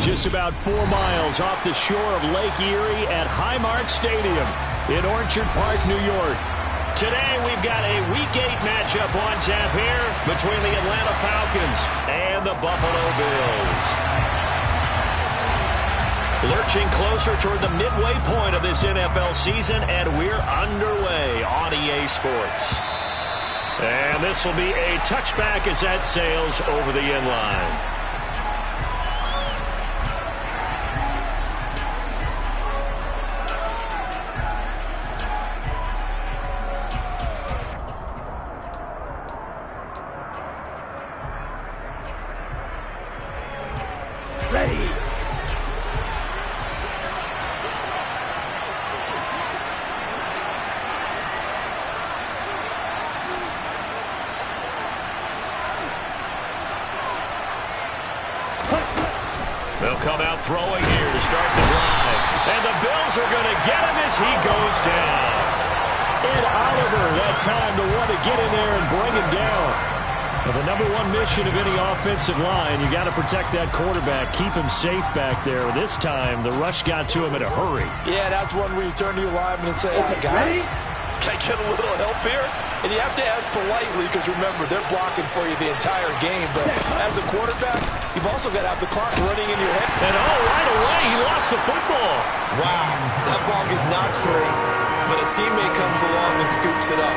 just about 4 miles off the shore of Lake Erie at Highmark Stadium in Orchard Park, New York. Today we've got a Week 8 matchup on tap here between the Atlanta Falcons and the Buffalo Bills. Lurching closer toward the midway point of this NFL season, and we're underway on EA Sports. And this will be a touchback as that sails over the end line. Ready. They'll come out throwing here to start the drive. And the Bills are going to get him as he goes down. Ed Oliver, that time to want to get in there and bring him down. Well, the number one mission of any offensive line, you got to protect that quarterback, keep him safe back there. This time, the rush got to him in a hurry. Yeah, that's one where you turn to your lineman and say, hey, guys, can I get a little help here? And you have to ask politely because, remember, they're blocking for you the entire game. But as a quarterback, you've also got to have the clock running in your head. And, right away, he lost the football. Wow, that ball is not free, but a teammate comes along and scoops it up.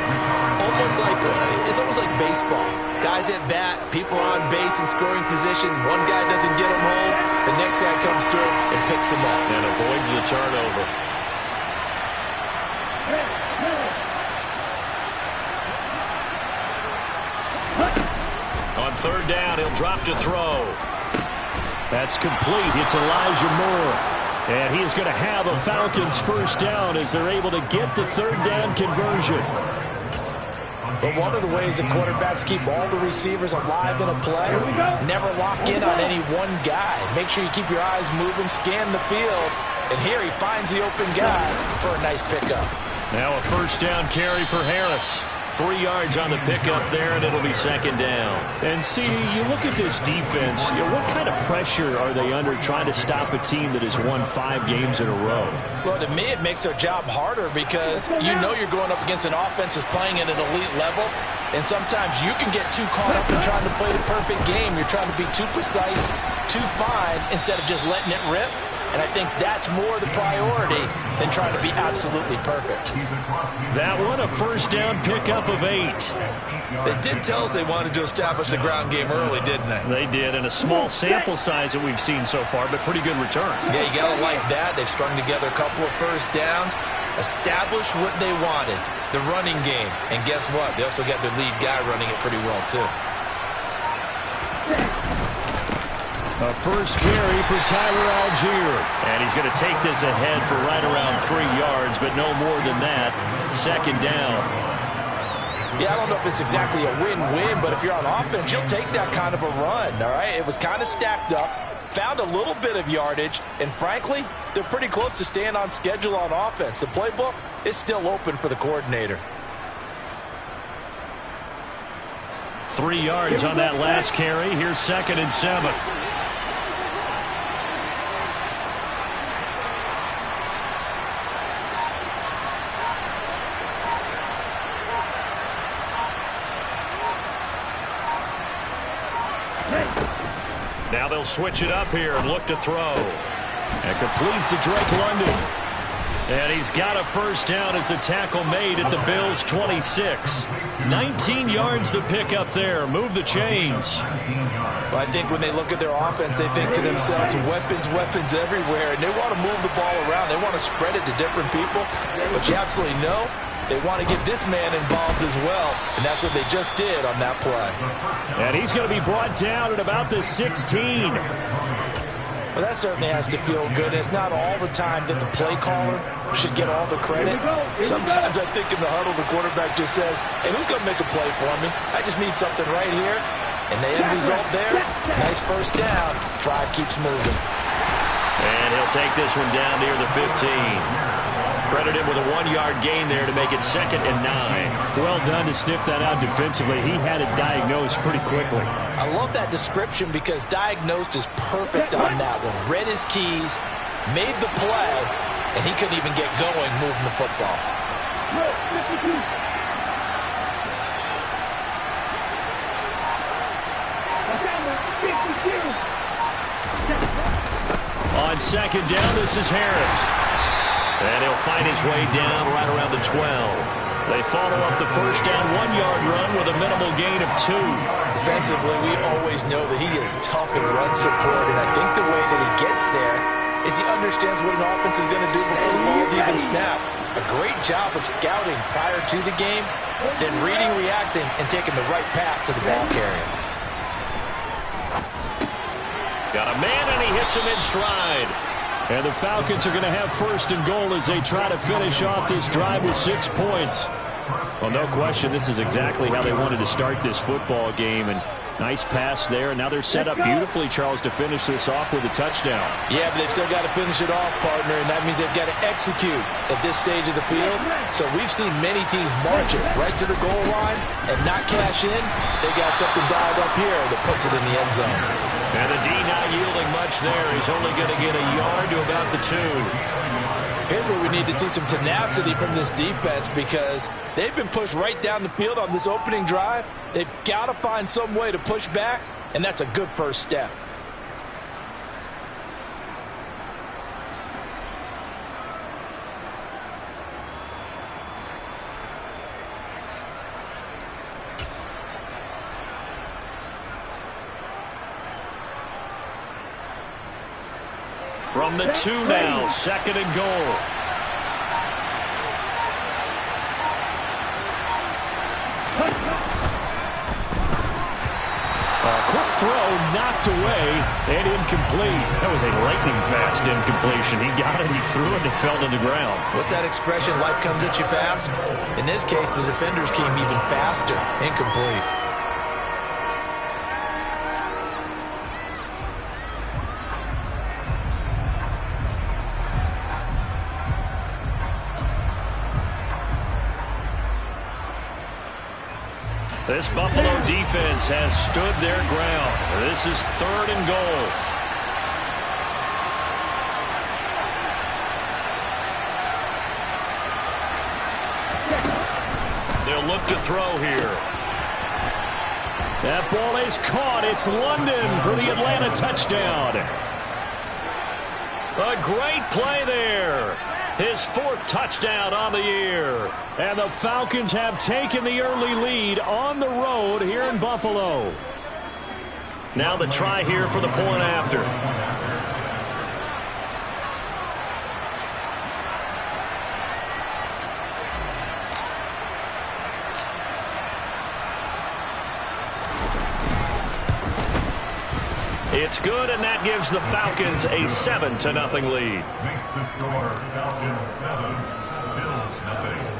It's almost like baseball. Guys at bat, people are on base in scoring position. One guy doesn't get him home. The next guy comes through and picks him up. And avoids the turnover. On third down, he'll drop to throw. That's complete. It's Elijah Moore. And he is going to have a Falcons first down as they're able to get the third down conversion. But one of the ways that quarterbacks keep all the receivers alive in a play, never lock in on any one guy. Make sure you keep your eyes moving, scan the field. And here he finds the open guy for a nice pickup. Now a first down carry for Harris. 3 yards on the pickup there, and it'll be second down. And, CD, you look at this defense, what kind of pressure are they under trying to stop a team that has won 5 games in a row? Well, to me, it makes their job harder because you know you're going up against an offense that's playing at an elite level, and sometimes you can get too caught up in trying to play the perfect game. You're trying to be too precise, too fine, instead of just letting it rip. And I think that's more the priority than trying to be absolutely perfect. That one, a first down pickup of 8. They did tell us they wanted to establish the ground game early, didn't they? They did, and a small sample size that we've seen so far, but pretty good return. Yeah, you got to like that. They've strung together a couple of first downs, established what they wanted, the running game. And guess what? They also got their lead guy running it pretty well, too. A first carry for Tyler Algier. And he's going to take this ahead for right around 3 yards, but no more than that. Second down. Yeah, I don't know if it's exactly a win-win, but if you're on offense, you'll take that kind of a run, all right? It was kind of stacked up, found a little bit of yardage, and frankly, they're pretty close to staying on schedule on offense. The playbook is still open for the coordinator. 3 yards on that last carry. Here's 2nd and 7. Now they'll switch it up here and look to throw. And complete to Drake London. And he's got a first down as the tackle made at the Bills' 26. 19 yards to pick up there. Move the chains. Well, I think when they look at their offense, they think to themselves, weapons everywhere. And they want to move the ball around. They want to spread it to different people. But you absolutely know they want to get this man involved as well. And that's what they just did on that play. And he's going to be brought down at about the 16. Well, that certainly has to feel good. It's not all the time that the play caller should get all the credit. Sometimes I think in the huddle, the quarterback just says, hey, who's going to make a play for me? I just need something right here. And the end result there, nice first down. Drive keeps moving. And he'll take this one down near the 15. Credit him with a 1-yard gain there to make it 2nd and 9. Well done to sniff that out defensively. He had it diagnosed pretty quickly. I love that description because diagnosed is perfect on that one. Read his keys, made the play, and he couldn't even get going moving the football. On 2nd down, this is Harris. And he'll find his way down right around the 12. They follow up the first down 1-yard run with a minimal gain of 2. Defensively, we always know that he is tough in run support, and I think the way that he gets there is he understands what an offense is going to do before the ball's even snapped. A great job of scouting prior to the game, then reading, reacting, and taking the right path to the ball carrier. Got a man, and he hits him in stride. And the Falcons are going to have 1st and goal as they try to finish off this drive with 6 points. Well, no question, this is exactly how they wanted to start this football game. And nice pass there. And now they're set up beautifully, Charles, to finish this off with a touchdown. Yeah, but they've still got to finish it off, partner, and that means they've got to execute at this stage of the field. So we've seen many teams march it right to the goal line and not cash in. They got something dialed up here that puts it in the end zone. And the D not yielding much there. He's only going to get a yard to about the 2. Here's where we need to see some tenacity from this defense because they've been pushed right down the field on this opening drive. They've got to find some way to push back, and that's a good first step. From the 2 now, 2nd and goal. Quick throw, knocked away, and incomplete. That was a lightning-fast incompletion. He got it, he threw it, and it fell to the ground. What's that expression, life comes at you fast? In this case, the defenders came even faster. Incomplete. This Buffalo defense has stood their ground. This is 3rd and goal. They'll look to throw here. That ball is caught. It's London for the Atlanta touchdown. A great play there. His 4th touchdown on the year. And the Falcons have taken the early lead on the road here in Buffalo. Now the try here for the point after. It's good, and that gives the Falcons a 7-0 lead. Makes the score Falcons 7, Bills 0.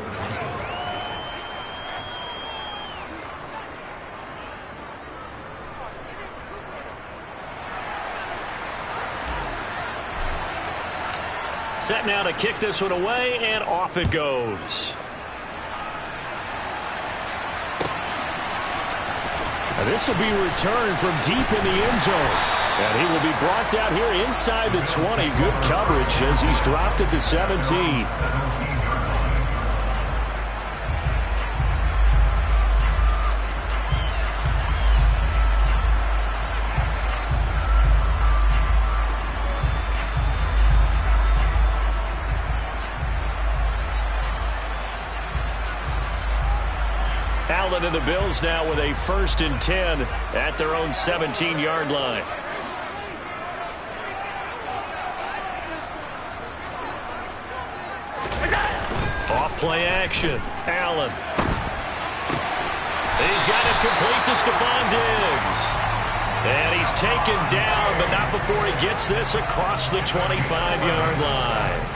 Set now to kick this one away, and off it goes. This will be returned from deep in the end zone. And he will be brought down here inside the 20. Good coverage as he's dropped at the 17. Allen and the Bills now with a 1st and 10 at their own 17-yard line. Off play action. Allen. He's got it complete to Stephon Diggs. And he's taken down, but not before he gets this across the 25-yard line.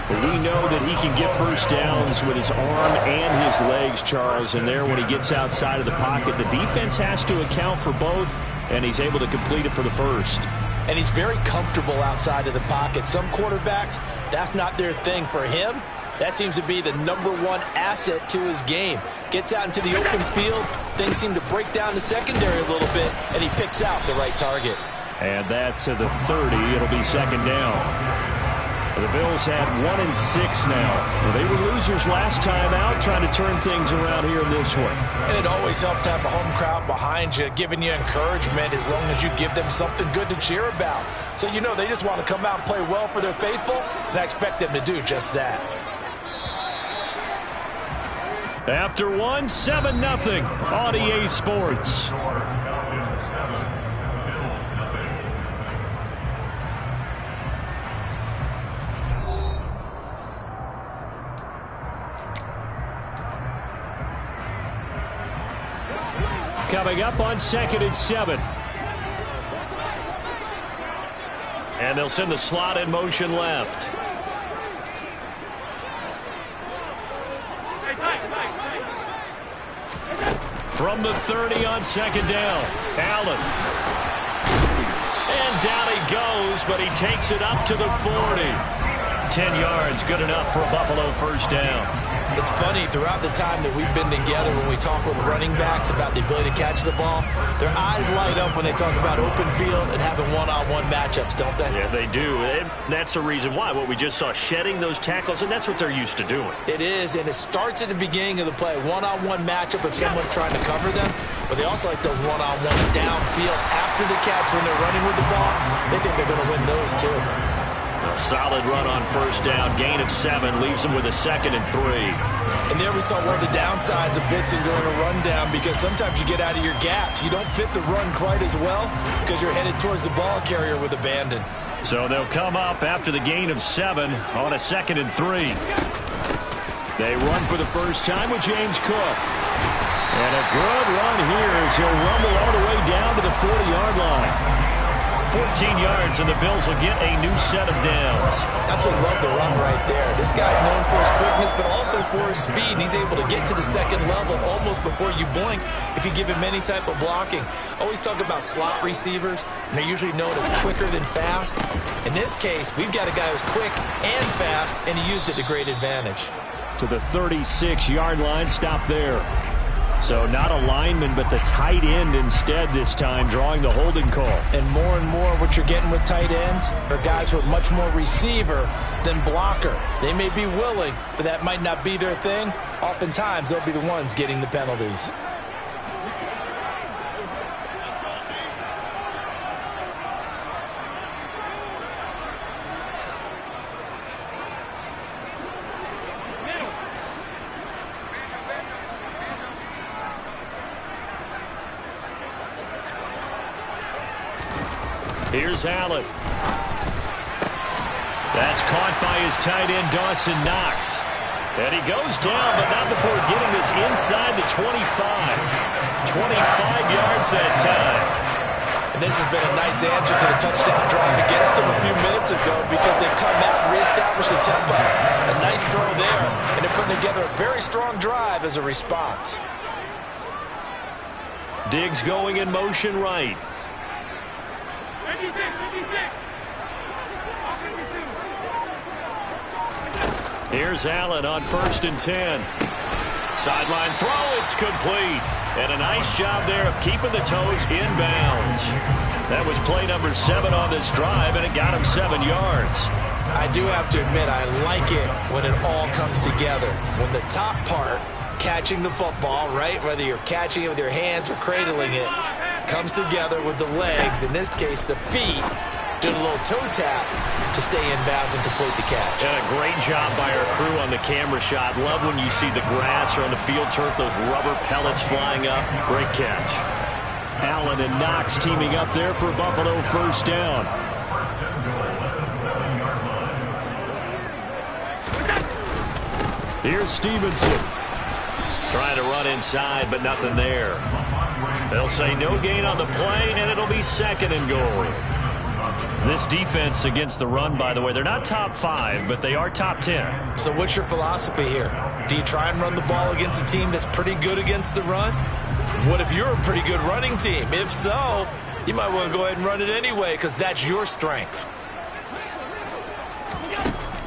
We know that he can get first downs with his arm and his legs, Charles, and there when he gets outside of the pocket, the defense has to account for both, and he's able to complete it for the 1st. and he's very comfortable outside of the pocket. Some quarterbacks, that's not their thing. For him, that seems to be the #1 asset to his game. Gets out into the open field, things seem to break down the secondary a little bit, and he picks out the right target. And that to the 30. It'll be second down. The Bills have 1 and 6 now. Well, they were losers last time out, trying to turn things around here in this one. And it always helps to have a home crowd behind you, giving you encouragement as long as you give them something good to cheer about. So you know they just want to come out and play well for their faithful, and I expect them to do just that. After one, 7-0 on EA Sports. Coming up on 2nd and 7. And they'll send the slot in motion left. From the 30 on 2nd down, Allen. And down he goes, but he takes it up to the 40. 10 yards, good enough for a Buffalo first down. It's funny, throughout the time that we've been together, when we talk with running backs about the ability to catch the ball, their eyes light up when they talk about open field and having one-on-one matchups, don't they? Yeah, they do. And that's the reason why. What we just saw, shedding those tackles, and that's what they're used to doing. It is, and it starts at the beginning of the play. One-on-one matchup if someone's trying to cover them, but they also like those one-on-ones downfield after the catch when they're running with the ball. They think they're going to win those, too. A solid run on first down, gain of 7, leaves them with a 2nd and 3. And there we saw one of the downsides of blitzing during a rundown, because sometimes you get out of your gaps. You don't fit the run quite as well because you're headed towards the ball carrier with abandon. So they'll come up after the gain of 7 on a 2nd and 3. They run for the first time with James Cook. And a good run here as he'll rumble all the way down to the 40-yard line. 14 yards, and the Bills will get a new set of downs. Absolutely love the run right there. This guy's known for his quickness, but also for his speed. And he's able to get to the 2nd level almost before you blink if you give him any type of blocking. Always talk about slot receivers, and they're usually known as quicker than fast. In this case, we've got a guy who's quick and fast, and he used it to great advantage. To the 36-yard line, stop there. So not a lineman, but the tight end instead this time, drawing the holding call. And more what you're getting with tight ends are guys who are much more receiver than blocker. They may be willing, but that might not be their thing. Oftentimes, they'll be the ones getting the penalties. Here's Allen. That's caught by his tight end, Dawson Knox. And he goes down, but not before getting this inside the 25. 25 yards that time. And this has been a nice answer to the touchdown drive against them a few minutes ago, because they've come out and reestablished the tempo. A nice throw there, and they're putting together a very strong drive as a response. Diggs going in motion right. Here's Allen on 1st and 10. Sideline throw, it's complete. And a nice job there of keeping the toes in bounds. That was play number 7 on this drive, and it got him 7 yards. I do have to admit, I like it when it all comes together. When the top part, catching the football, right, whether you're catching it with your hands or cradling it, comes together with the legs, in this case the feet, doing a little toe tap to stay in bounds and complete the catch. And a great job by our crew on the camera shot. Love when you see the grass or on the field turf, those rubber pellets flying up. Great catch. Allen and Knox teaming up there for Buffalo first down. Here's Stevenson. Trying to run inside, but nothing there. They'll say no gain on the play, and it'll be 2nd and goal. This defense against the run, by the way, they're not top 5, but they are top 10. So what's your philosophy here? Do you try and run the ball against a team that's pretty good against the run? What if you're a pretty good running team? If so, you might want to go ahead and run it anyway because that's your strength.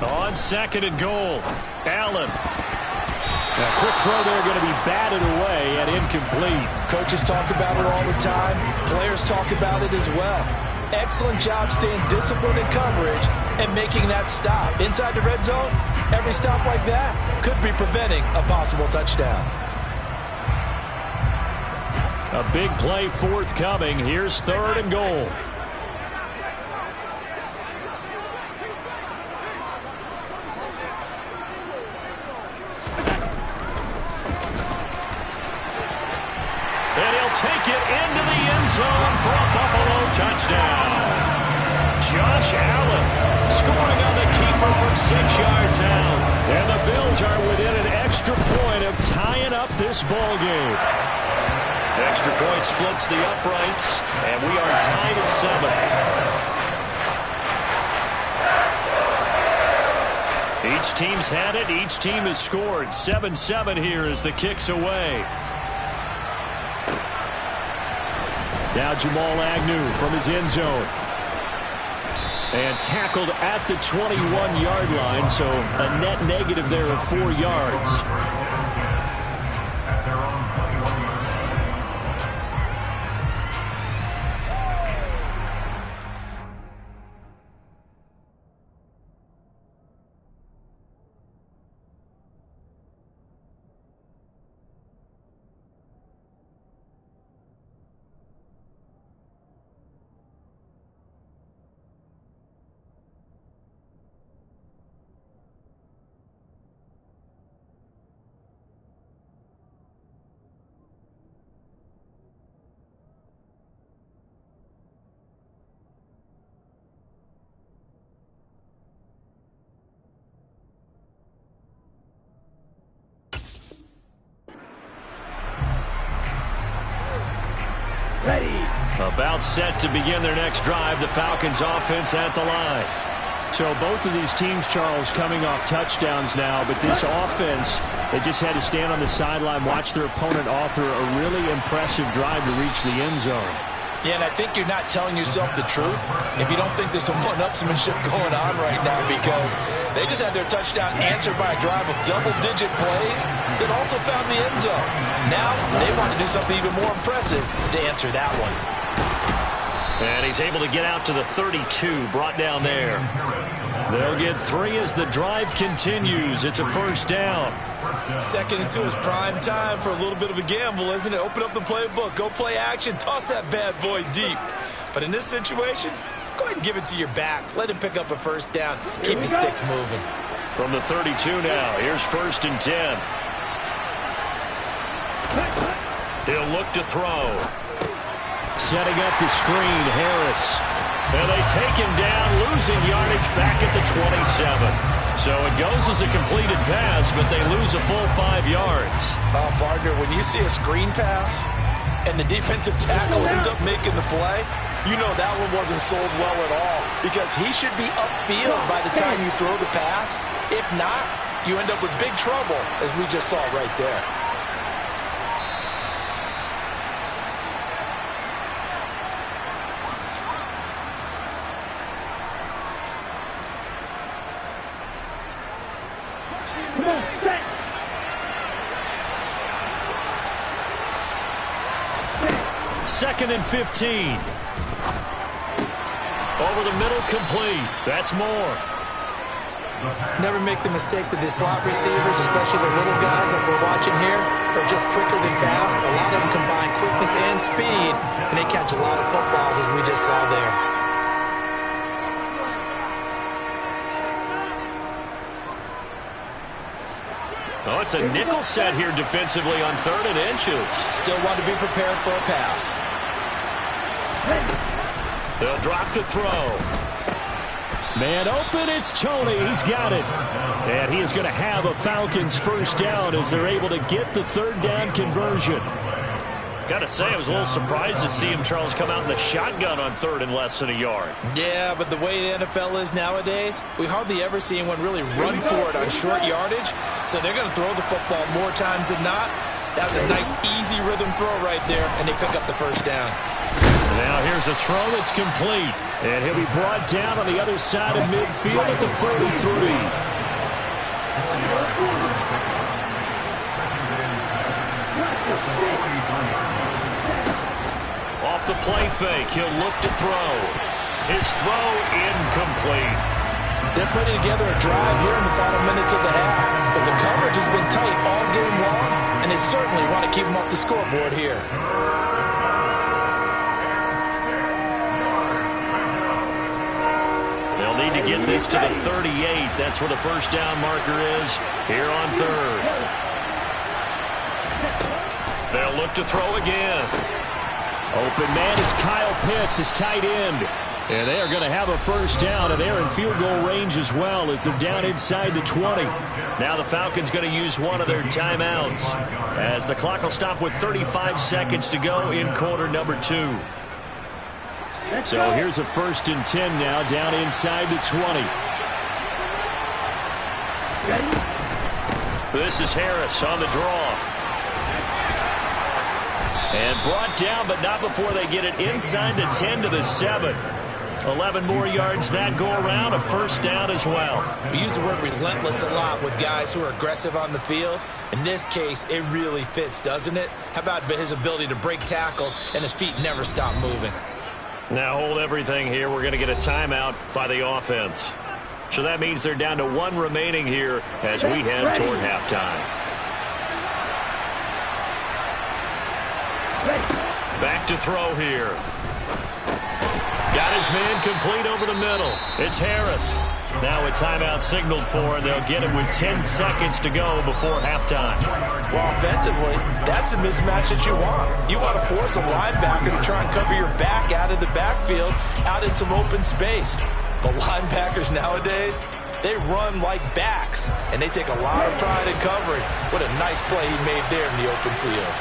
On 2nd and goal, Allen. A quick throw there going to be batted away and incomplete. Coaches talk about it all the time. Players talk about it as well. Excellent job staying disciplined in coverage and making that stop. Inside the red zone, every stop like that could be preventing a possible touchdown. A big play forthcoming. Here's 3rd and goal. And he'll take it into the end zone for a Buffalo touchdown. Josh Allen scoring on the keeper from 6 yards out. And the Bills are within an extra point of tying up this ball game. Extra point splits the uprights, and we are tied at 7. Each team's had it. Each team has scored. 7-7 here as the kick's away. Now Jamal Agnew from his end zone. And tackled at the 21-yard line, so a net negative there of 4 yards. At their own 21-yard line. About set to begin their next drive. The Falcons offense at the line. So both of these teams, Charles, coming off touchdowns now, but this offense, they just had to stand on the sideline, watch their opponent author a really impressive drive to reach the end zone. Yeah, and I think you're not telling yourself the truth if you don't think there's some one-upsmanship going on right now, because they just had their touchdown answered by a drive of double-digit plays that also found the end zone. Now they want to do something even more impressive to answer that one. And he's able to get out to the 32, brought down there. They'll get 3 as the drive continues. It's a 1st down. 2nd and 2 is prime time for a little bit of a gamble, isn't it? Open up the playbook, go play action, toss that bad boy deep. But in this situation, go ahead and give it to your back. Let him pick up a 1st down. Keep the sticks moving. From the 32 now, here's 1st and 10. He'll look to throw. Setting up the screen, Harris. And they take him down, losing yardage back at the 27. So it goes as a completed pass, but they lose a full 5 yards. Partner, when you see a screen pass and the defensive tackle ends up making the play, you know that one wasn't sold well at all, because he should be upfield by the time you throw the pass. If not, you end up with big trouble, as we just saw right there. Second and 15. Over the middle, complete. That's more. Never make the mistake that the slot receivers, especially the little guys like we're watching here, are just quicker than fast. A lot of them combine quickness and speed, and they catch a lot of footballs, as we just saw there. Oh, it's a nickel set here defensively on 3rd and inches. Still want to be prepared for a pass. They'll drop to throw. Man open, it's Tony. He's got it. And he is going to have a Falcons 1st down as they're able to get the 3rd down conversion. Gotta say, I was a little surprised to see him, Charles, come out in the shotgun on 3rd and less than a yard. Yeah, but the way the NFL is nowadays, we hardly ever see anyone really run for it on short yardage. So they're going to throw the football more times than not. That was a nice, easy rhythm throw right there, and they pick up the first down. Now here's a throw that's complete. And he'll be brought down on the other side of midfield at the 43. Off the play fake, he'll look to throw. His throw incomplete. They're putting together a drive here in the final minutes of the half. But the coverage has been tight all game long, and they certainly want to keep them off the scoreboard here. They'll need to get this to the 38. That's where the first down marker is here on third. They'll look to throw again. Open man is Kyle Pitts, his tight end. And they are going to have a first down, and they're in field goal range as well as they're down inside the 20. Now the Falcons going to use one of their timeouts as the clock will stop with 35 seconds to go in quarter number 2. So here's a 1st and 10 now down inside the 20. This is Harris on the draw. And brought down, but not before they get it inside the 10 to the 7. 11 more yards that go around, a first down as well. We use the word relentless a lot with guys who are aggressive on the field. In this case, it really fits, doesn't it? How about his ability to break tackles and his feet never stop moving? Now hold everything here. We're going to get a timeout by the offense. So that means they're down to 1 remaining here as we head toward halftime. Back to throw here. Got his man complete over the middle. It's Harris. Now a timeout signaled for, and they'll get it with 10 seconds to go before halftime. Well, offensively, that's the mismatch that you want. You want to force a linebacker to try and cover your back out of the backfield, out in some open space. But linebackers nowadays, they run like backs, and they take a lot of pride in covering. What a nice play he made there in the open field.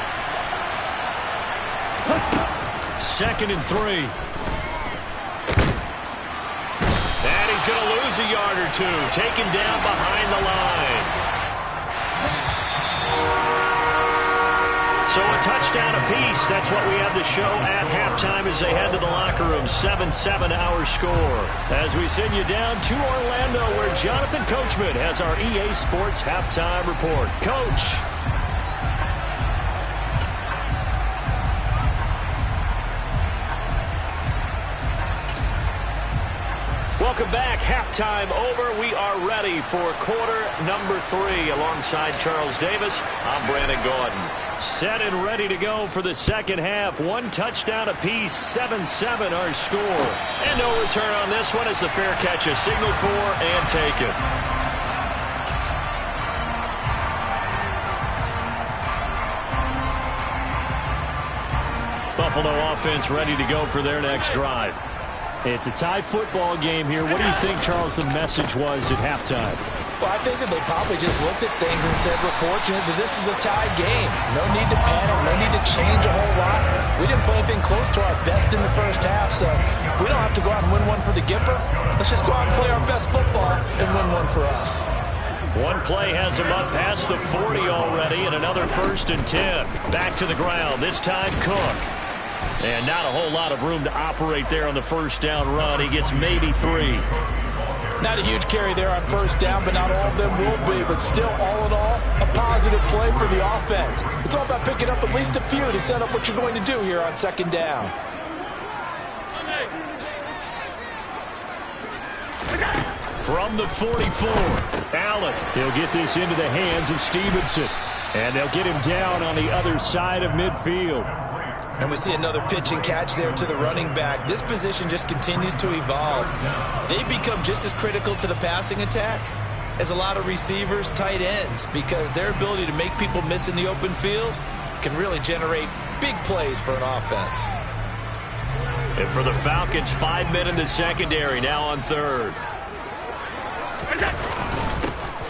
2nd and 3. And he's going to lose a yard or two. Taken down behind the line. So a touchdown apiece. That's what we have to show at halftime as they head to the locker room. 7-7 our score. As we send you down to Orlando, where Jonathan Coachman has our EA Sports halftime report. Coach. Welcome back. Halftime over. We are ready for quarter number 3. Alongside Charles Davis, I'm Brandon Gordon. Set and ready to go for the second half. 1 touchdown apiece. 7-7 our score. And no return on this one as the fair catch is signaled for and taken. Buffalo offense ready to go for their next drive. It's a tie football game here. What do you think, Charles, the message was at halftime? Well, I think that they probably just looked at things and said, we're fortunate that this is a tie game. No need to panic, no need to change a whole lot. We didn't play anything close to our best in the first half, so we don't have to go out and win one for the Gipper. Let's just go out and play our best football and win one for us. One play has him up past the 40 already, and another 1st and 10. Back to the ground, this time Cook. And not a whole lot of room to operate there on the first down run. He gets maybe 3. Not a huge carry there on first down, but not all of them will be. But still, all in all, a positive play for the offense. It's all about picking up at least a few to set up what you're going to do here on second down. From the 44, Allen. He'll get this into the hands of Stevenson. And they'll get him down on the other side of midfield. And we see another pitch and catch there to the running back. This position just continues to evolve. They become just as critical to the passing attack as a lot of receivers, tight ends, because their ability to make people miss in the open field can really generate big plays for an offense. And for the Falcons, 5 men in the secondary, now on third.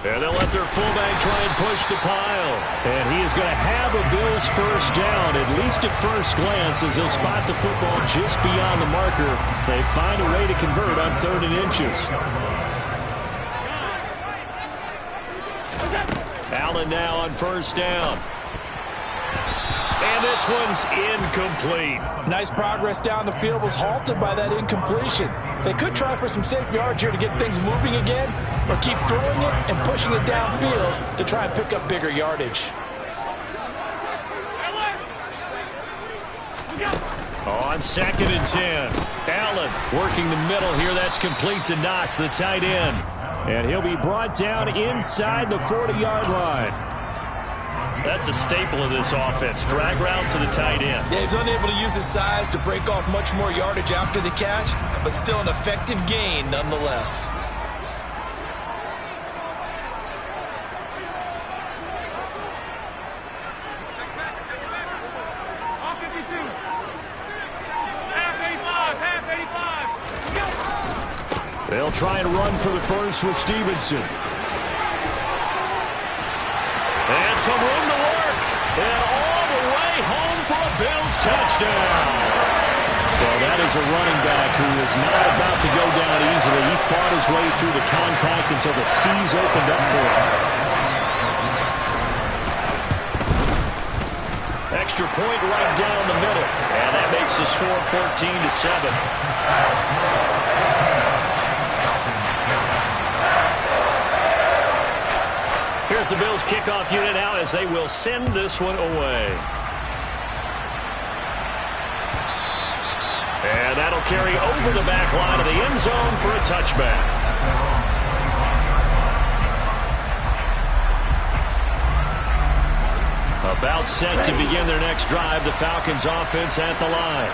And they'll let their fullback try and push the pile. And he is going to have a Bills first down, at least at first glance, as they'll spot the football just beyond the marker. They find a way to convert on 3rd and inches. Allen now on first down. And this one's incomplete. Nice progress down the field was halted by that incompletion. They could try for some safe yards here to get things moving again, or keep throwing it and pushing it downfield to try and pick up bigger yardage. On 2nd and 10. Allen working the middle here. That's complete to Knox, the tight end. And he'll be brought down inside the 40-yard line. That's a staple of this offense. Drag route to the tight end. Yeah, he's unable to use his size to break off much more yardage after the catch, but still an effective gain nonetheless. They'll try and run for the first with Stevenson. And some room to work. And all the way home for a Bills touchdown. Well, that is a running back who is not about to go down easily. He fought his way through the contact until the seas opened up for him. Extra point right down the middle. And that makes the score 14-7. Here's the Bills kickoff unit out as they will send this one away. And that'll carry over the back line of the end zone for a touchback. About set to begin their next drive, the Falcons offense at the line.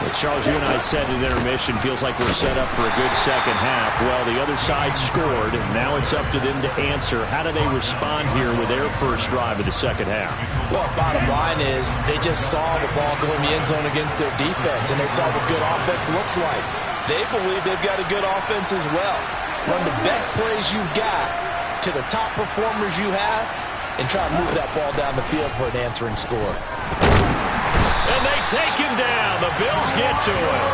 Well, Charles, you and I said in intermission, feels like we're set up for a good second half. Well, the other side scored, and now it's up to them to answer. How do they respond here with their first drive of the second half? Well, bottom line is they just saw the ball go in the end zone against their defense, and they saw what good offense looks like. They believe they've got a good offense as well. Run the best plays you've got to the top performers you have, and try and move that ball down the field for an answering score. And they take him down. The Bills get to him.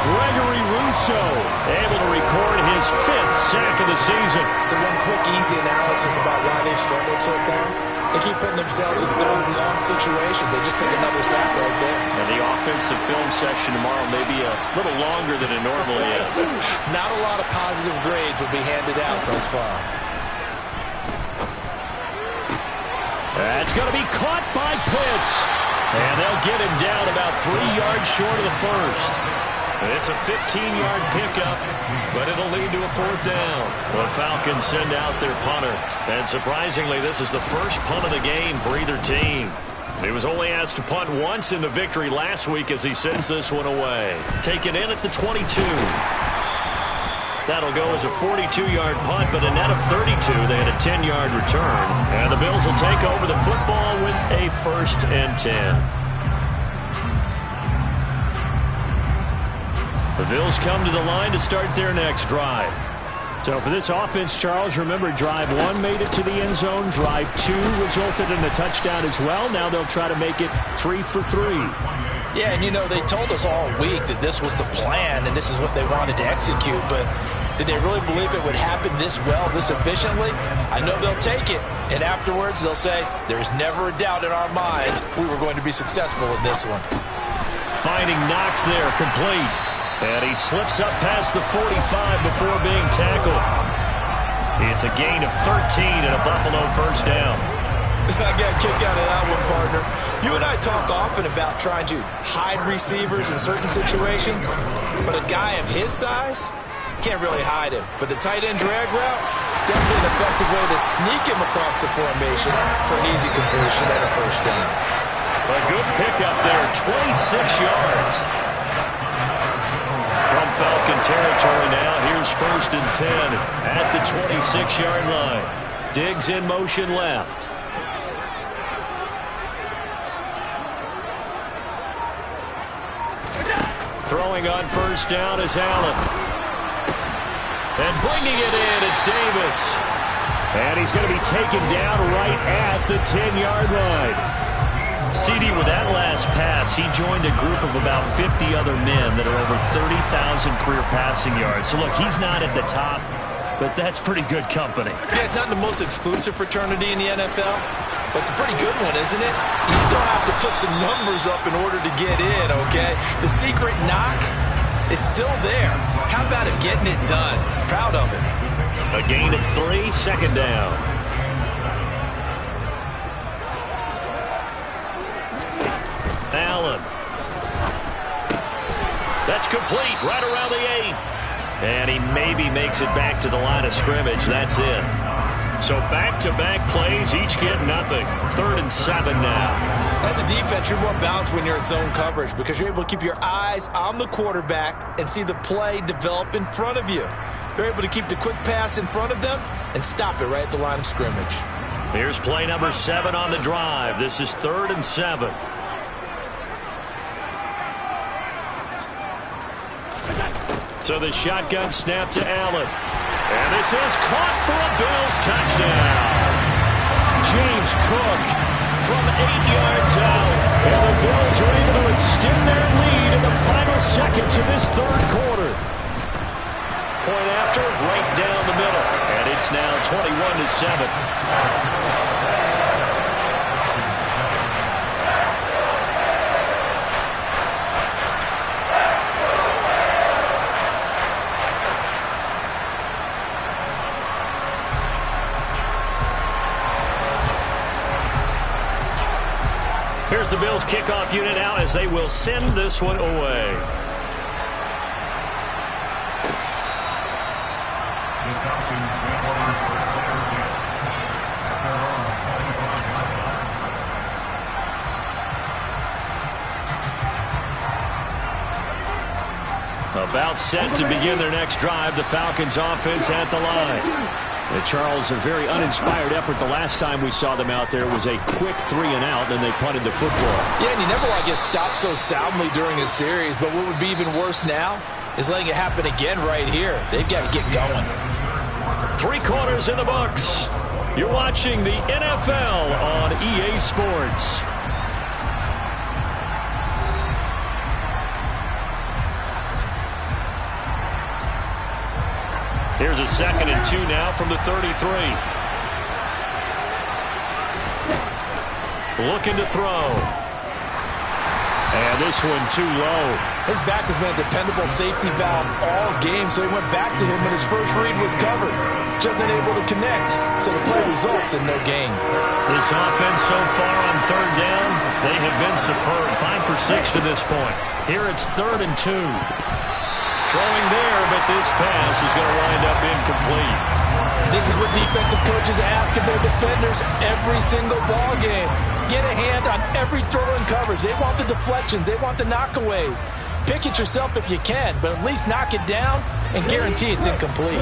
Gregory Rousseau able to record his 5th sack of the season. So one quick, easy analysis about why they've struggled so far. They keep putting themselves in third and long situations. They just took another sack right there. And the offensive film session tomorrow may be a little longer than it normally is. Not a lot of positive grades will be handed out thus far. That's going to be caught by Pitts. And they'll get him down about 3 yards short of the first. It's a 15-yard pickup, but it'll lead to a 4th down. The Falcons send out their punter. And surprisingly, this is the first punt of the game for either team. He was only asked to punt once in the victory last week as he sends this one away. Taken in at the 22. That'll go as a 42-yard punt, but a net of 32. They had a 10-yard return. And the Bills will take over the football with a 1st and 10. The Bills come to the line to start their next drive. So for this offense, Charles, remember drive 1 made it to the end zone. Drive 2 resulted in a touchdown as well. Now they'll try to make it 3 for 3. Yeah, and you know, they told us all week that this was the plan and this is what they wanted to execute, but did they really believe it would happen this well, this efficiently? I know they'll take it, and afterwards they'll say, there's never a doubt in our minds we were going to be successful in this one. Finding Knox there, complete. And he slips up past the 45 before being tackled. It's a gain of 13 and a Buffalo 1st down. I got a kick out of that one, partner. You and I talk often about trying to hide receivers in certain situations, but a guy of his size can't really hide him. But the tight end drag route, definitely an effective way to sneak him across the formation for an easy completion and a 1st down. A good pickup there, 26 yards. From Falcon territory now, here's 1st and 10 at the 26-yard line. Diggs in motion left. Throwing on 1st down is Allen. And bringing it in, it's Davis. And he's going to be taken down right at the 10-yard line. CD, with that last pass, he joined a group of about 50 other men that are over 30,000 career passing yards. So, look, he's not at the top, but that's pretty good company. Yeah, it's not the most exclusive fraternity in the NFL, But it's a pretty good one, isn't it? You still have to put some numbers up in order to get in, okay? The secret knock is still there. How about it getting it done? Proud of him. A gain of 3, second down. Allen. That's complete right around the 8. And he maybe makes it back to the line of scrimmage. That's it. So back-to-back plays, each get nothing. 3rd and 7 now. As a defense, you're more balanced when you're in zone coverage because you're able to keep your eyes on the quarterback and see the play develop in front of you. You're able to keep the quick pass in front of them and stop it right at the line of scrimmage. Here's play number 7 on the drive. This is 3rd and 7. So the shotgun snap to Allen. And this is caught for a Bills touchdown. James Cook from 8 yards out. And the Bills are able to extend their lead in the final seconds of this 3rd quarter. Point after, right down the middle. And it's now 21-7. Here's the Bills kickoff unit out as they will send this one away. About set to begin their next drive, the Falcons offense at the line. And Charles, a very uninspired effort the last time we saw them out there was a quick 3-and-out, and they punted the football. Yeah, and you never want to get stopped so soundly during a series, but what would be even worse now is letting it happen again right here. They've got to get going. 3 quarters in the books. You're watching the NFL on EA Sports. Here's a 2nd and 2 now from the 33. Looking to throw. And this one too low. His back has been a dependable safety valve all game, so he went back to him when his first read was covered. Just unable to connect, so the play results in no gain. This offense so far on 3rd down, they have been superb. 5 for 6 to this point. Here it's 3rd and 2. Throwing there, but this pass is going to wind up incomplete. This is what defensive coaches ask of their defenders every single ball game. Get a hand on every throw in coverage. They want the deflections. They want the knockaways. Pick it yourself if you can, but at least knock it down and guarantee it's incomplete.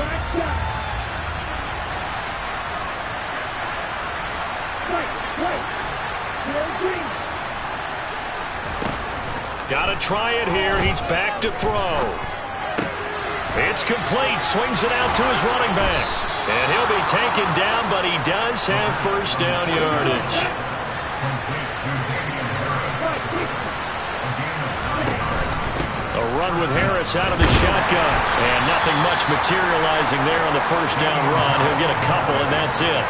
Got to try it here. He's back to throw. It's complete. Swings it out to his running back. And he'll be taken down, but he does have first down yardage. A run with Harris out of the shotgun. And nothing much materializing there on the first down run. He'll get a couple, and that's it.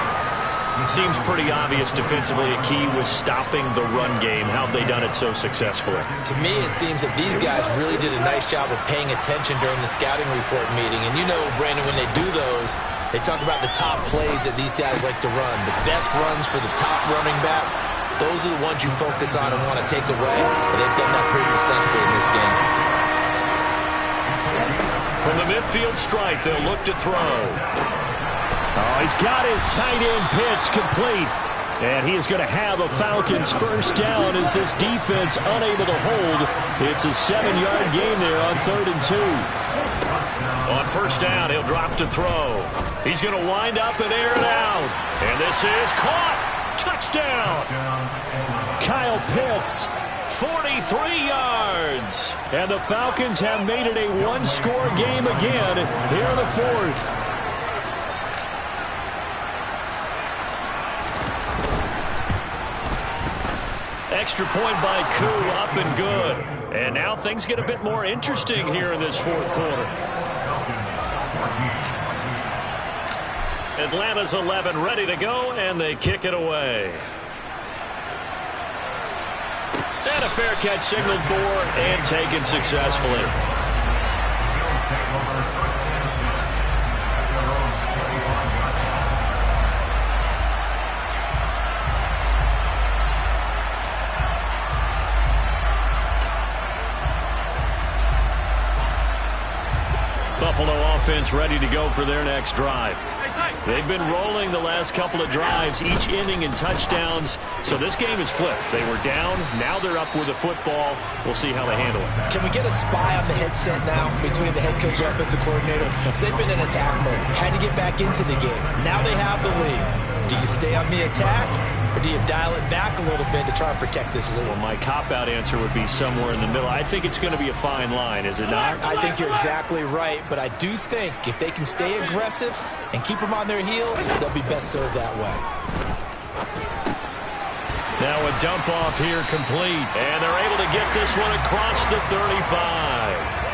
Seems pretty obvious defensively a key was stopping the run game. How have they done it so successfully? To me, it seems that these guys really did a nice job of paying attention during the scouting report meeting. And you know, Brandon, when they do those, they talk about the top plays that these guys like to run. The best runs for the top running back, those are the ones you focus on and want to take away. And they've done that pretty successfully in this game. From the midfield stripe, they'll look to throw. Oh, he's got his tight end pitch complete. And he is going to have a Falcons first down as this defense unable to hold. It's a 7-yard gain there on 3rd and 2. On first down, he'll drop to throw. He's going to wind up and air it out. And this is caught. Touchdown. Kyle Pitts, 43 yards. And the Falcons have made it a one-score game again here in the 4th. Extra point by Koo, up and good. And now things get a bit more interesting here in this 4th quarter. Atlanta's 11 ready to go, and they kick it away. That fair catch signaled for and taken successfully. Buffalo offense ready to go for their next drive. They've been rolling the last couple of drives, each inning in touchdowns, so this game is flipped. They were down, now they're up with the football. We'll see how they handle it. Can we get a spy on the headset now between the head coach and offensive coordinator? Because they've been in attack mode, had to get back into the game. Now they have the lead. Do you stay on the attack, or do you dial it back a little bit to try and protect this lead? Well, my cop-out answer would be somewhere in the middle. I think it's going to be a fine line, is it not? I think you're exactly right, but I do think if they can stay aggressive and keep them on their heels, they'll be best served that way. Now a dump off here complete, and they're able to get this one across the 35.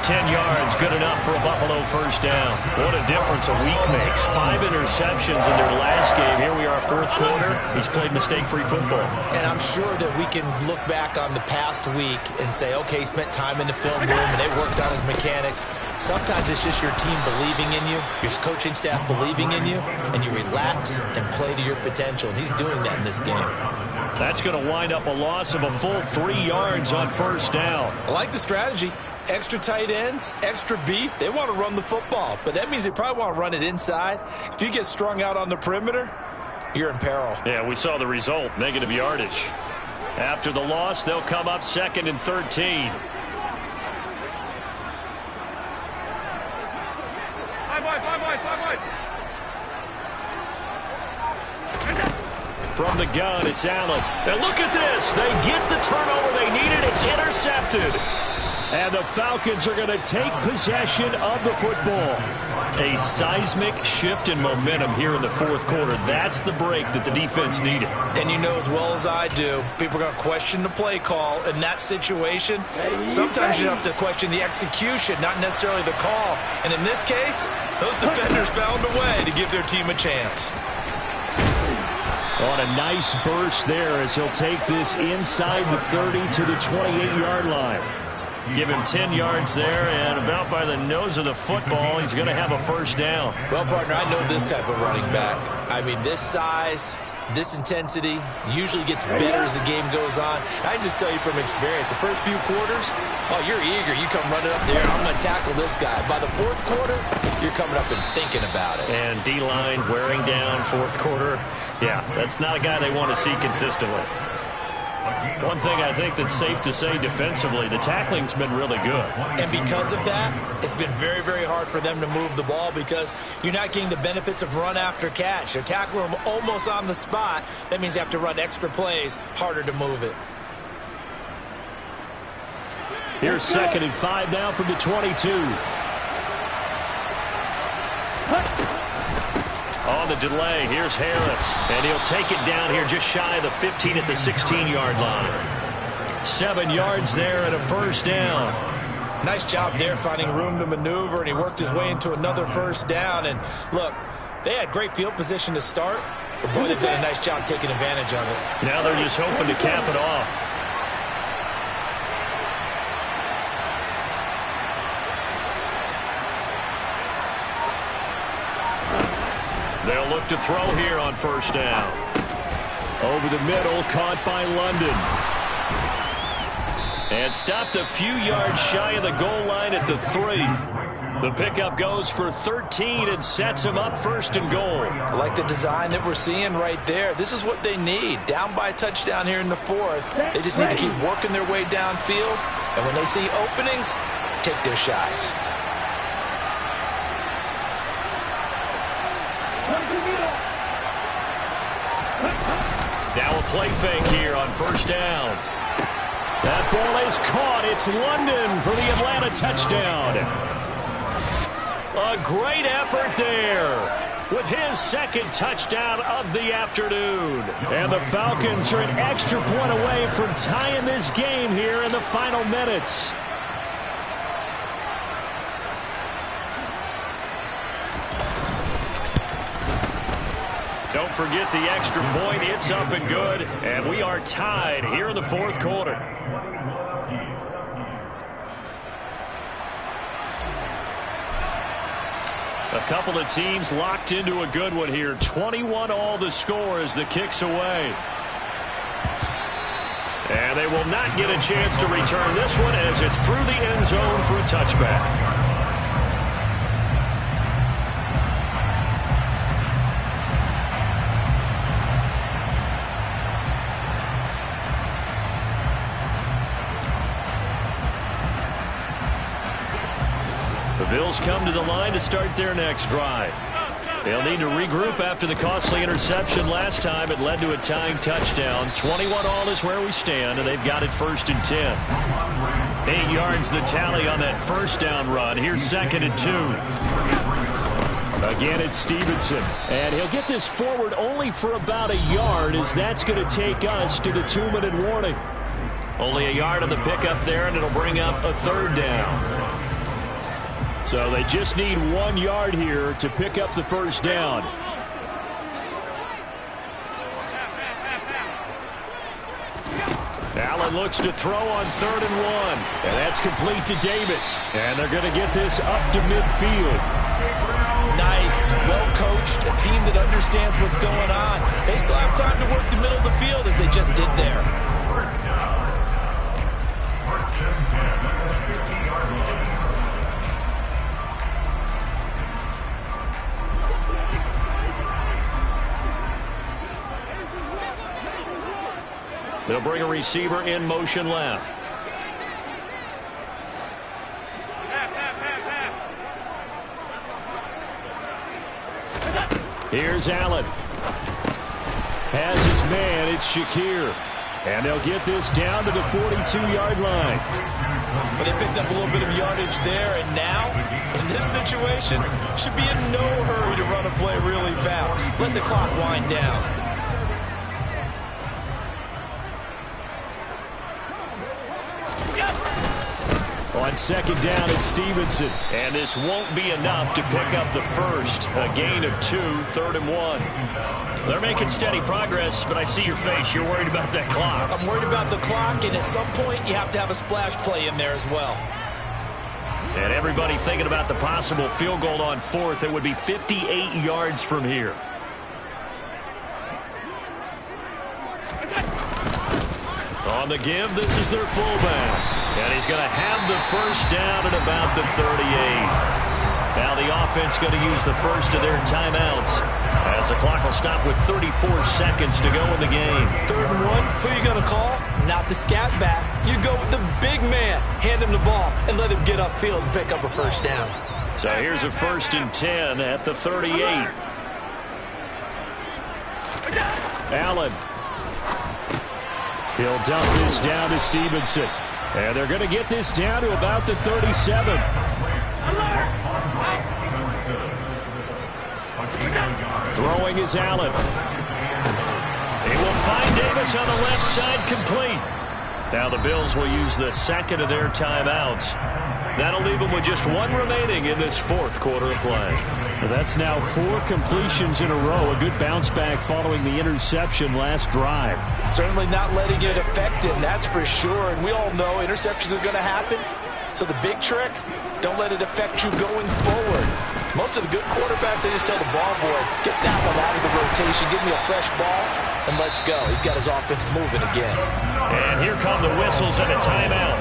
10 yards, good enough for a Buffalo first down. What a difference a week makes. 5 interceptions in their last game. Here we are, fourth quarter. He's played mistake-free football. And I'm sure that we can look back on the past week and say, okay, he spent time in the film room and they worked on his mechanics. Sometimes it's just your team believing in you, your coaching staff believing in you, and you relax and play to your potential. And he's doing that in this game. That's going to wind up a loss of a full 3 yards on first down. I like the strategy. Extra tight ends, extra beef. They want to run the football, but that means they probably want to run it inside. If you get strung out on the perimeter, you're in peril. Yeah, we saw the result, negative yardage. After the loss, they'll come up 2nd and 13. From the gun, it's Allen. And look at this. They get the turnover they needed. It's intercepted. And the Falcons are going to take possession of the football. A seismic shift in momentum here in the fourth quarter. That's the break that the defense needed. And you know as well as I do, people are going to question the play call in that situation. Sometimes you have to question the execution, not necessarily the call. And in this case, those defenders found a way to give their team a chance. On a nice burst there as he'll take this inside the 30 to the 28-yard line. Give him 10 yards there, and about by the nose of the football, he's going to have a first down. Well, partner, I know this type of running back. I mean, this size, this intensity usually gets better as the game goes on. I can just tell you from experience, the first few quarters, oh, you're eager. You come running up there, I'm going to tackle this guy. By the fourth quarter, you're coming up and thinking about it. And D-line wearing down fourth quarter. Yeah, that's not a guy they want to see consistently. One thing I think that's safe to say defensively, the tackling's been really good. And because of that, it's been very, very hard for them to move the ball because you're not getting the benefits of run after catch. They're tackling them almost on the spot. That means they have to run extra plays, harder to move it. Here's 2nd and 5 now from the 22. On the delay, here's Harris. And he'll take it down here just shy of the 15 at the 16-yard line. 7 yards there and a first down. Nice job there finding room to maneuver, and he worked his way into another first down. And look, they had great field position to start, but boy, they did a nice job taking advantage of it. Now they're just hoping to cap it off. They'll look to throw here on first down. Over the middle, caught by London. And stopped a few yards shy of the goal line at the 3. The pickup goes for 13 and sets him up 1st and goal. I like the design that we're seeing right there. This is what they need. Down by a touchdown here in the 4th. They just need to keep working their way downfield. And when they see openings, take their shots. Now a play fake here on first down. That ball is caught. It's London for the Atlanta touchdown. A great effort there with his 2nd touchdown of the afternoon. And the Falcons are an extra point away from tying this game here in the final minutes. Don't forget the extra point. It's up and good, and we are tied here in the fourth quarter. A couple of teams locked into a good one here. 21 all the score as the kick's away. And they will not get a chance to return this one as it's through the end zone for a touchback. The Bills come to the line to start their next drive. They'll need to regroup after the costly interception last time. It led to a tying touchdown. 21 all is where we stand, and they've got it 1st and 10. 8 yards the tally on that first down run. Here's 2nd and 2. Again, it's Stevenson. And he'll get this forward only for about a yard, as that's going to take us to the 2-minute warning. Only a yard on the pickup there, and it'll bring up a 3rd down. So they just need 1 yard here to pick up the first down. Allen looks to throw on 3rd and 1. And that's complete to Davis. And they're going to get this up to midfield. Nice. Well coached. A team that understands what's going on. They still have time to work the middle of the field as they just did there. They'll bring a receiver in motion left. Here's Allen. Has his man. It's Shakir. And they'll get this down to the 42-yard line. But they picked up a little bit of yardage there, and now, in this situation, should be in no hurry to run a play really fast. Let the clock wind down. On 2nd down, it's Stevenson. And this won't be enough to pick up the first. A gain of 2, 3rd and 1. They're making steady progress, but I see your face. You're worried about that clock. I'm worried about the clock, and at some point, you have to have a splash play in there as well. And everybody thinking about the possible field goal on 4th. It would be 58 yards from here. On the give, this is their fullback. And he's going to have the first down at about the 38. Now the offense going to use the first of their timeouts as the clock will stop with 34 seconds to go in the game. 3rd and 1, who are you going to call? Not the scat back. You go with the big man. Hand him the ball and let him get upfield and pick up a first down. So here's a 1st and 10 at the 38. Allen. He'll dump this down to Stevenson. And they're going to get this down to about the 37. Throwing is Allen. He will find Davis on the left side, complete. Now the Bills will use the 2nd of their timeouts. That'll leave them with just 1 remaining in this 4th quarter of play. That's now 4 completions in a row. A good bounce back following the interception last drive. Certainly not letting it affect him, that's for sure. And we all know interceptions are going to happen. So the big trick, don't let it affect you going forward. Most of the good quarterbacks, they just tell the ball boy, get that one out of the rotation, give me a fresh ball, and let's go. He's got his offense moving again. And here come the whistles and a timeout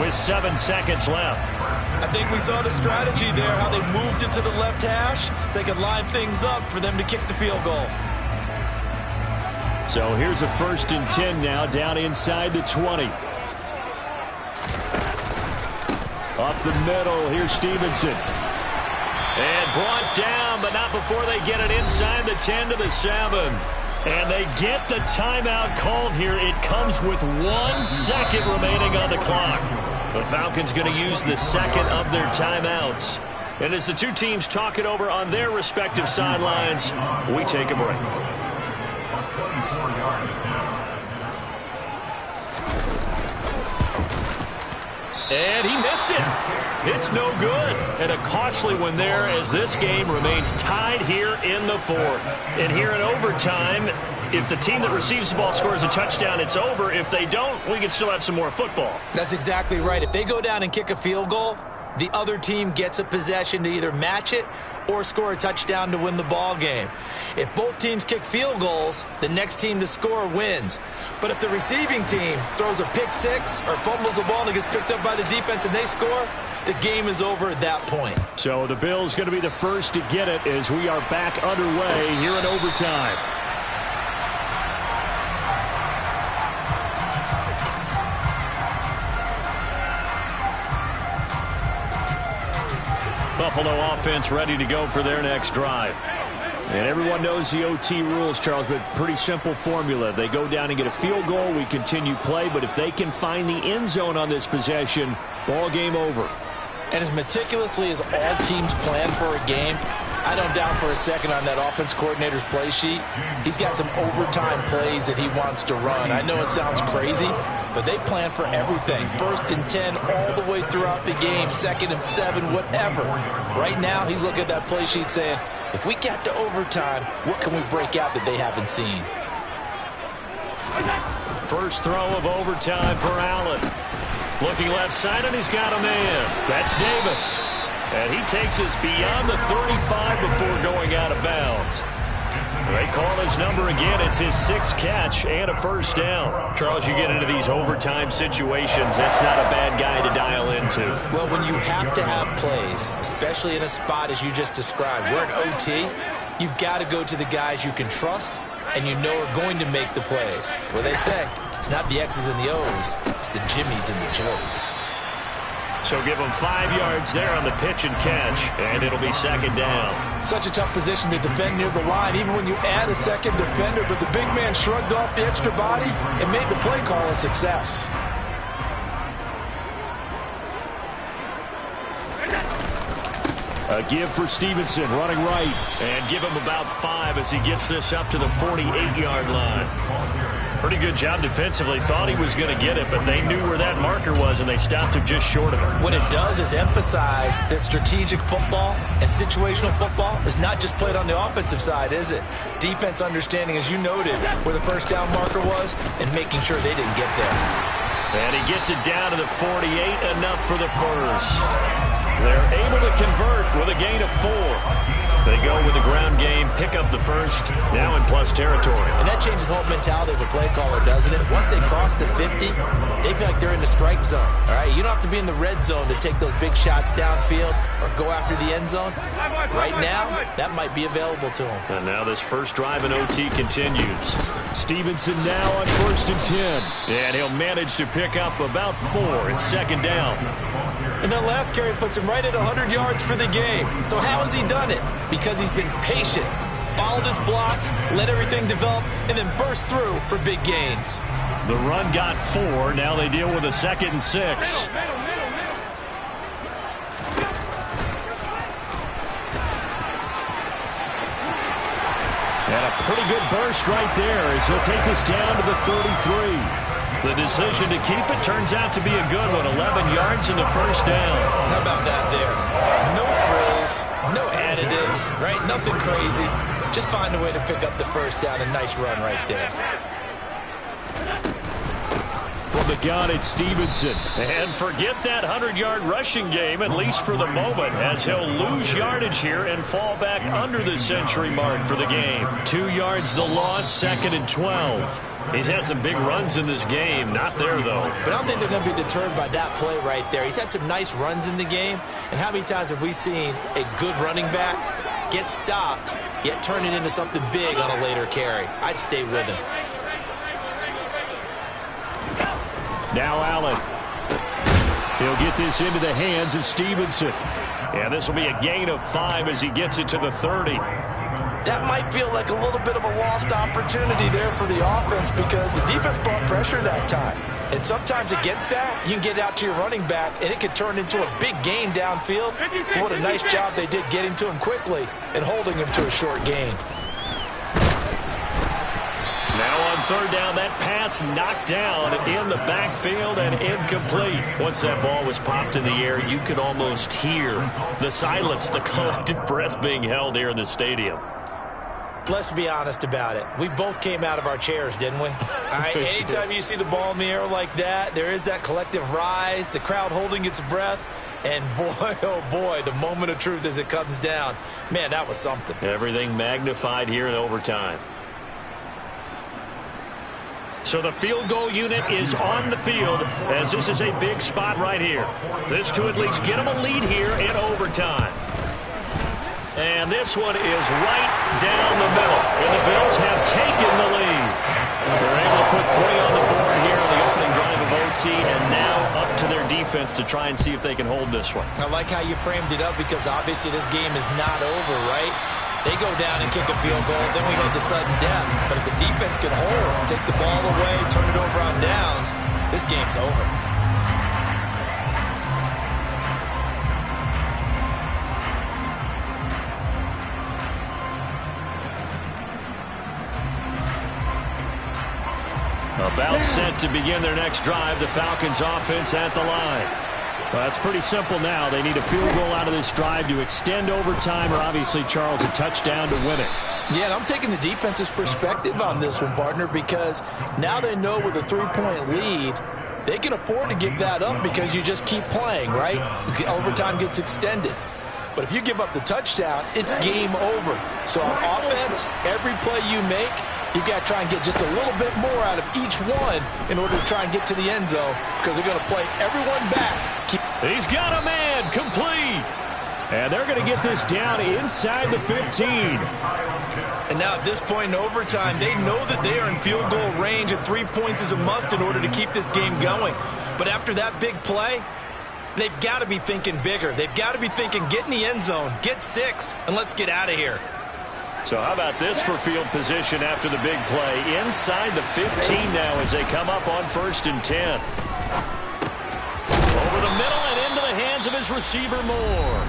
with 7 seconds left. I think we saw the strategy there, how they moved it to the left hash so they could line things up for them to kick the field goal. So here's a 1st and 10 now, down inside the 20. Up the middle, here's Stevenson. And brought down, but not before they get it inside the 10 to the 7. And they get the timeout called here. It comes with 1 second remaining on the clock. The Falcons going to use the 2nd of their timeouts. And as the two teams talk it over on their respective sidelines, we take a break. And he missed it. It's no good. And a costly one there as this game remains tied here in the fourth. And here in overtime, if the team that receives the ball scores a touchdown, it's over. If they don't, we can still have some more football. That's exactly right. If they go down and kick a field goal, the other team gets a possession to either match it or score a touchdown to win the ball game. If both teams kick field goals, the next team to score wins. But if the receiving team throws a pick six or fumbles the ball and it gets picked up by the defense and they score, the game is over at that point. So the Bills going to be the first to get it as we are back underway here in overtime. Buffalo offense ready to go for their next drive. And everyone knows the OT rules, Charles, but pretty simple formula. They go down and get a field goal, we continue play, but if they can find the end zone on this possession, ball game over. And as meticulously as all teams plan for a game, I don't doubt for a second on that offense coordinator's play sheet, he's got some overtime plays that he wants to run. I know it sounds crazy, but they plan for everything. 1st and 10 all the way throughout the game, 2nd and 7, whatever. Right now, he's looking at that play sheet saying, if we get to overtime, what can we break out that they haven't seen? First throw of overtime for Allen. Looking left side, and he's got a man. That's Davis. And he takes us beyond the 35 before going out of bounds. They call his number again. It's his 6th catch and a first down. Charles, you get into these overtime situations, that's not a bad guy to dial into. Well, when you have to have plays, especially in a spot as you just described, we're in OT, you've got to go to the guys you can trust and you know are going to make the plays. Well, they say it's not the X's and the O's, it's the Jimmies and the Joes. So give him 5 yards there on the pitch and catch, and it'll be 2nd down. Such a tough position to defend near the line, even when you add a second defender, but the big man shrugged off the extra body and made the play call a success. A give for Stevenson, running right, and give him about 5 as he gets this up to the 48-yard line. Pretty good job defensively. Thought he was going to get it, but they knew where that marker was, and they stopped him just short of it. What it does is emphasize that strategic football and situational football is not just played on the offensive side, is it? Defense understanding, as you noted, where the first down marker was and making sure they didn't get there. And he gets it down to the 48, enough for the first. They're able to convert with a gain of 4. They go with the ground game, pick up the first, now in plus territory. And that changes the whole mentality of a play caller, doesn't it? Once they cross the 50, they feel like they're in the strike zone. All right, you don't have to be in the red zone to take those big shots downfield or go after the end zone. Right now, that might be available to them. And now this first drive in OT continues. Stevenson now on 1st and 10. And he'll manage to pick up about 4. It's 2nd down. And that last carry puts him right at 100 yards for the game. So how has he done it? Because he's been patient, followed his blocks, let everything develop, and then burst through for big gains. The run got 4. Now they deal with a 2nd and 6. And a pretty good burst right there as he'll take this down to the 33. The decision to keep it turns out to be a good one. 11 yards in the first down. How about that there? No frills, no additives, right? Nothing crazy. Just find a way to pick up the first down. A nice run right there. From the gun, it's Stevenson. And forget that 100-yard rushing game, at least for the moment, as he'll lose yardage here and fall back under the century mark for the game. 2 yards the loss, 2nd and 12. He's had some big runs in this game. Not there, though. But I don't think they're going to be deterred by that play right there. He's had some nice runs in the game. And how many times have we seen a good running back get stopped, yet turn it into something big on a later carry? I'd stay with him. Now Allen. He'll get this into the hands of Stevenson. And this will be a gain of 5 as he gets it to the 30. That might feel like a little bit of a lost opportunity there for the offense because the defense brought pressure that time. And sometimes against that, you can get out to your running back, and it could turn into a big gain downfield. But what a nice job they did getting to him quickly and holding him to a short gain. Now on on third down. That pass knocked down in the backfield and incomplete. Once that ball was popped in the air, you could almost hear the silence, the collective breath being held here in the stadium. Let's be honest about it. We both came out of our chairs, didn't we? All right, anytime you see the ball in the air like that, there is that collective rise, the crowd holding its breath, and boy, oh boy, the moment of truth as it comes down. Man, that was something. Everything magnified here in overtime. So the field goal unit is on the field as this is a big spot right here. This to at least get them a lead here in overtime. And this one is right down the middle. And the Bills have taken the lead. They're able to put 3 on the board here in the opening drive of OT, and now up to their defense to try and see if they can hold this one. I like how you framed it up because obviously this game is not over, right? They go down and kick a field goal, then we head to sudden death. But if the defense can hold, take the ball away, turn it over on downs, this game's over. About set to begin their next drive, the Falcons offense at the line. Well, that's pretty simple now. They need a field goal out of this drive to extend overtime or obviously, Charles, a touchdown to win it. Yeah, and I'm taking the defense's perspective on this one, partner, because now they know with a 3-point lead, they can afford to give that up because you just keep playing, right? Overtime gets extended. But if you give up the touchdown, it's game over. So on offense, every play you make, you've got to try and get just a little bit more out of each one in order to try and get to the end zone because they're going to play everyone back. He's got a man, complete. And they're going to get this down inside the 15. And now at this point in overtime, they know that they are in field goal range and 3 points is a must in order to keep this game going. But after that big play, they've got to be thinking bigger. They've got to be thinking, get in the end zone, get 6, and let's get out of here. So how about this for field position after the big play? Inside the 15 now as they come up on 1st and 10. Over the middle and into the hands of his receiver Moore.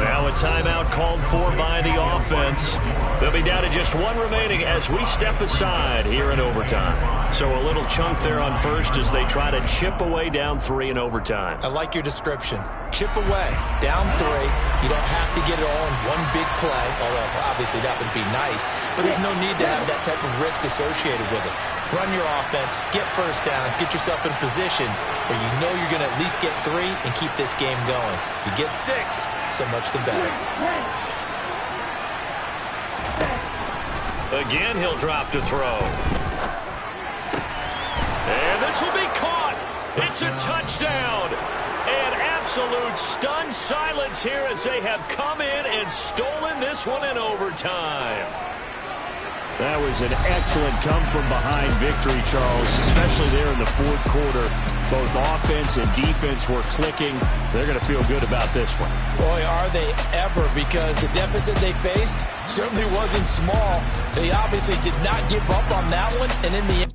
Now a timeout called for by the offense. They'll be down to just 1 remaining as we step aside here in overtime. So a little chunk there on 1st as they try to chip away down 3 in overtime. I like your description. Chip away, down 3. You don't have to get it all in one big play, although obviously that would be nice. But there's no need to have that type of risk associated with it. Run your offense, get first downs, get yourself in a position where you know you're going to at least get 3 and keep this game going. If you get 6, so much the better. Again, he'll drop to throw. And this will be caught. It's a touchdown. And absolute stunned silence here as they have come in and stolen this one in overtime. That was an excellent come-from-behind victory, Charles, especially there in the 4th quarter. Both offense and defense were clicking. They're going to feel good about this one. Boy, are they ever, because the deficit they faced certainly wasn't small. They obviously did not give up on that one, and in the end,